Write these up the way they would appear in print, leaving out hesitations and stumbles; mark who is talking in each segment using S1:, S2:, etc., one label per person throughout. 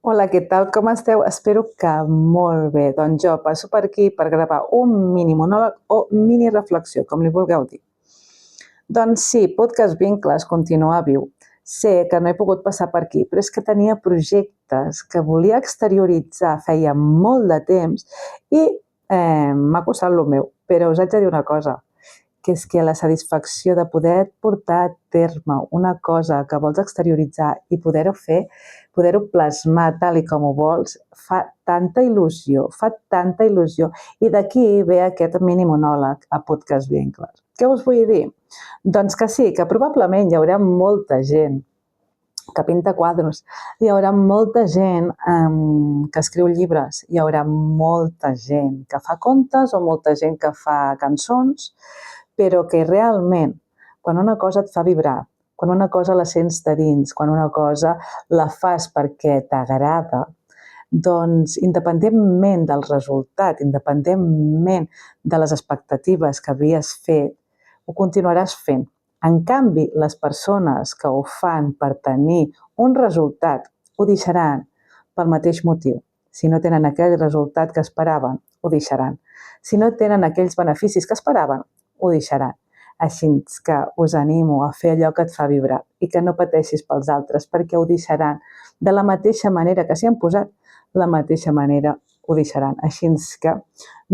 S1: Hola, què tal? Com esteu? Espero que molt bé. Doncs jo passo per aquí per gravar un mini monòleg o mini reflexió, com li vulgueu dir. Doncs sí, Podcast Vincles continua viu. Sé que no he pogut passar per aquí, però és que tenia projectes que volia exterioritzar feia molt de temps i m'ha costat el meu. Però us haig de dir una cosa, que és que la satisfacció de poder portar a terme una cosa que vols exterioritzar i poder-ho fer, poder-ho plasmar tal i com ho vols, fa tanta il·lusió. I d'aquí ve aquest mini monòleg a Podcast Vincles. Què us vull dir? Doncs que sí, que probablement hi haurà molta gent que pinta quadros, hi haurà molta gent que escriu llibres, hi haurà molta gent que fa contes o molta gent que fa cançons, però que realment, quan una cosa et fa vibrar, quan una cosa la sents de dins, quan una cosa la fas perquè t'agrada, doncs independentment del resultat, independentment de les expectatives que havies fet, ho continuaràs fent. En canvi, les persones que ho fan per tenir un resultat ho deixaran pel mateix motiu. Si no tenen aquell resultat que esperaven, ho deixaran. Si no tenen aquells beneficis que esperaven, ho deixaran. Així que us animo a fer allò que et fa vibrar i que no pateixis pels altres perquè ho deixaran. De la mateixa manera que s'hi han posat, la mateixa manera ho deixaran. Així que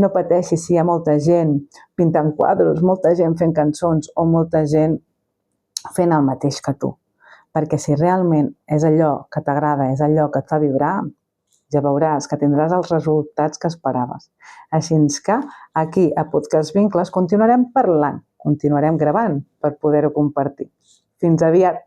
S1: no pateixis si hi ha molta gent pintant quadros, molta gent fent cançons o molta gent fent el mateix que tu. Perquè si realment és allò que t'agrada, és allò que et fa vibrar, ja veuràs que tindràs els resultats que esperaves. Així que aquí a Podcast Vincles continuarem parlant, continuarem gravant per poder-ho compartir. Fins aviat!